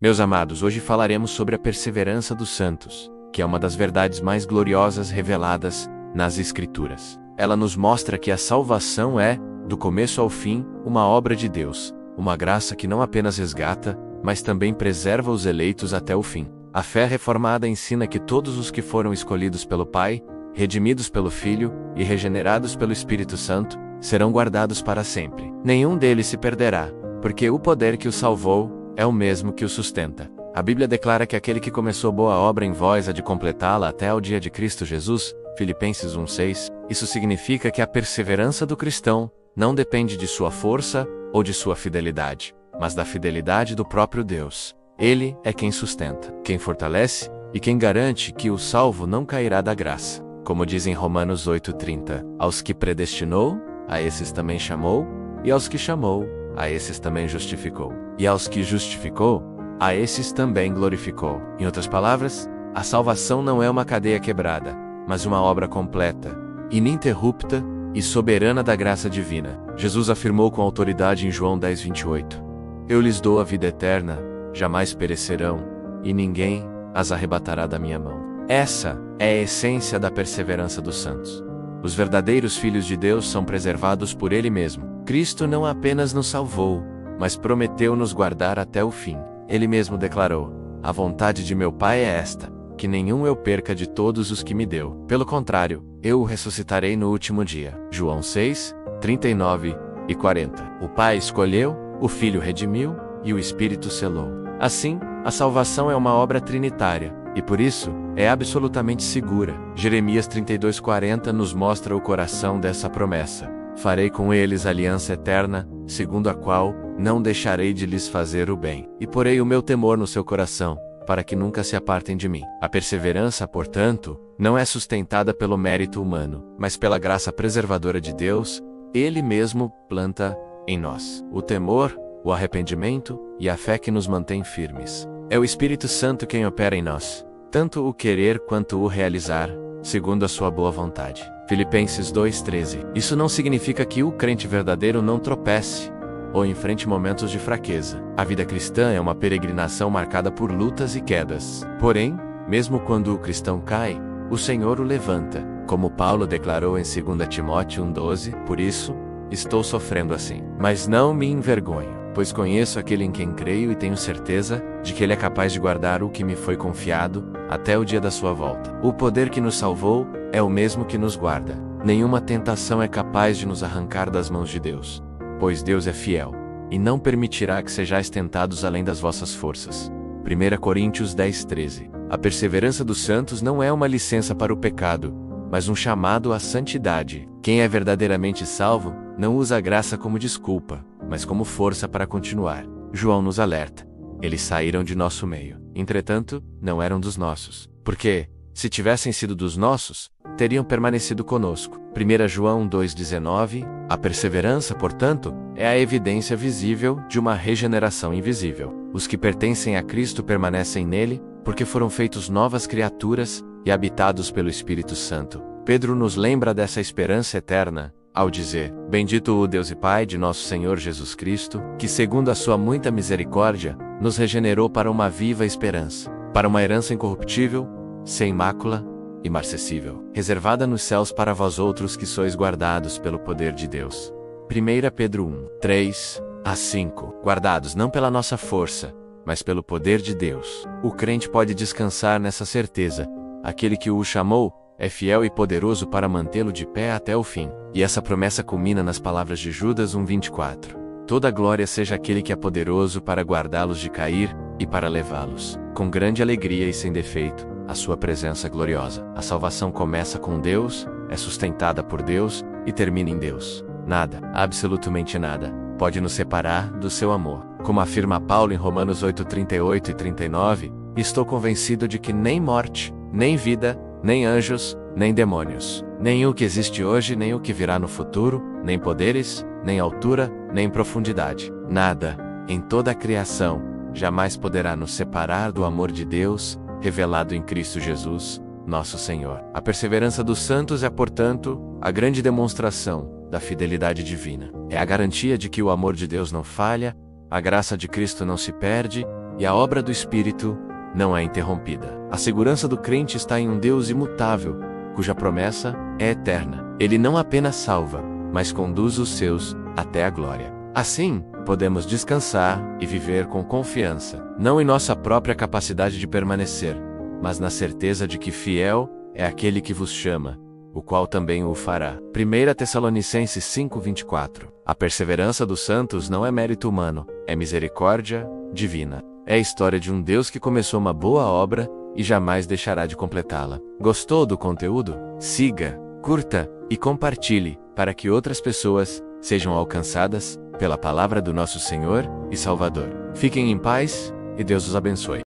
Meus amados, hoje falaremos sobre a perseverança dos santos, que é uma das verdades mais gloriosas reveladas nas Escrituras. Ela nos mostra que a salvação é, do começo ao fim, uma obra de Deus, uma graça que não apenas resgata, mas também preserva os eleitos até o fim. A fé reformada ensina que todos os que foram escolhidos pelo Pai, redimidos pelo Filho e regenerados pelo Espírito Santo, serão guardados para sempre. Nenhum deles se perderá, porque o poder que o salvou é o mesmo que o sustenta. A Bíblia declara que aquele que começou boa obra em vós há de completá-la até ao dia de Cristo Jesus, Filipenses 1:6. Isso significa que a perseverança do cristão não depende de sua força ou de sua fidelidade, mas da fidelidade do próprio Deus. Ele é quem sustenta, quem fortalece e quem garante que o salvo não cairá da graça. Como diz em Romanos 8:30, aos que predestinou, a esses também chamou, e aos que chamou, a esses também justificou. E aos que justificou, a esses também glorificou. Em outras palavras, a salvação não é uma cadeia quebrada, mas uma obra completa, ininterrupta e soberana da graça divina. Jesus afirmou com autoridade em João 10:28, eu lhes dou a vida eterna, jamais perecerão, e ninguém as arrebatará da minha mão. Essa é a essência da perseverança dos santos. Os verdadeiros filhos de Deus são preservados por Ele mesmo. Cristo não apenas nos salvou, mas prometeu nos guardar até o fim. Ele mesmo declarou, a vontade de meu Pai é esta, que nenhum eu perca de todos os que me deu. Pelo contrário, eu o ressuscitarei no último dia. João 6:39 e 40. O Pai escolheu, o Filho redimiu e o Espírito selou. Assim, a salvação é uma obra trinitária, e por isso, é absolutamente segura. Jeremias 32:40 nos mostra o coração dessa promessa. Farei com eles aliança eterna, segundo a qual não deixarei de lhes fazer o bem. E porei o meu temor no seu coração, para que nunca se apartem de mim. A perseverança, portanto, não é sustentada pelo mérito humano, mas pela graça preservadora de Deus. Ele mesmo planta em nós o temor, o arrependimento e a fé que nos mantém firmes. É o Espírito Santo quem opera em nós, tanto o querer quanto o realizar, segundo a sua boa vontade. Filipenses 2:13. Isso não significa que o crente verdadeiro não tropece ou enfrente momentos de fraqueza. A vida cristã é uma peregrinação marcada por lutas e quedas. Porém, mesmo quando o cristão cai, o Senhor o levanta, como Paulo declarou em 2 Timóteo 1:12, por isso, estou sofrendo assim. Mas não me envergonho, pois conheço aquele em quem creio e tenho certeza de que ele é capaz de guardar o que me foi confiado até o dia da sua volta. O poder que nos salvou é o mesmo que nos guarda. Nenhuma tentação é capaz de nos arrancar das mãos de Deus, pois Deus é fiel, e não permitirá que sejais tentados além das vossas forças. 1 Coríntios 10:13. A perseverança dos santos não é uma licença para o pecado, mas um chamado à santidade. Quem é verdadeiramente salvo, não usa a graça como desculpa, mas como força para continuar. João nos alerta. Eles saíram de nosso meio. Entretanto, não eram dos nossos. Porque, se tivessem sido dos nossos, teriam permanecido conosco. 1 João 2:19. A perseverança, portanto, é a evidência visível de uma regeneração invisível. Os que pertencem a Cristo permanecem nele, porque foram feitos novas criaturas e habitados pelo Espírito Santo. Pedro nos lembra dessa esperança eterna, ao dizer, bendito o Deus e Pai de nosso Senhor Jesus Cristo, que segundo a sua muita misericórdia, nos regenerou para uma viva esperança, para uma herança incorruptível, sem mácula, imarcessível, reservada nos céus para vós outros que sois guardados pelo poder de Deus. 1 Pedro 1:3-5. Guardados não pela nossa força, mas pelo poder de Deus. O crente pode descansar nessa certeza. Aquele que o chamou é fiel e poderoso para mantê-lo de pé até o fim. E essa promessa culmina nas palavras de Judas 1:24. Toda glória seja aquele que é poderoso para guardá-los de cair e para levá-los, com grande alegria e sem defeito, à sua presença gloriosa. A salvação começa com Deus, é sustentada por Deus e termina em Deus. Nada, absolutamente nada, pode nos separar do seu amor. Como afirma Paulo em Romanos 8:38 e 39, estou convencido de que nem morte, nem vida, nem anjos, nem demônios, nem o que existe hoje, nem o que virá no futuro, nem poderes, nem altura, nem profundidade, nada, em toda a criação, jamais poderá nos separar do amor de Deus, revelado em Cristo Jesus, nosso Senhor. A perseverança dos santos é, portanto, a grande demonstração da fidelidade divina. É a garantia de que o amor de Deus não falha, a graça de Cristo não se perde, e a obra do Espírito não é interrompida. A segurança do crente está em um Deus imutável, cuja promessa é eterna. Ele não apenas salva, mas conduz os seus até a glória. Assim, podemos descansar e viver com confiança, não em nossa própria capacidade de permanecer, mas na certeza de que fiel é aquele que vos chama, o qual também o fará. 1 Tessalonicenses 5:24. A perseverança dos santos não é mérito humano, é misericórdia divina. É a história de um Deus que começou uma boa obra e jamais deixará de completá-la. Gostou do conteúdo? Siga, curta e compartilhe para que outras pessoas sejam alcançadas pela palavra do nosso Senhor e Salvador. Fiquem em paz e Deus os abençoe.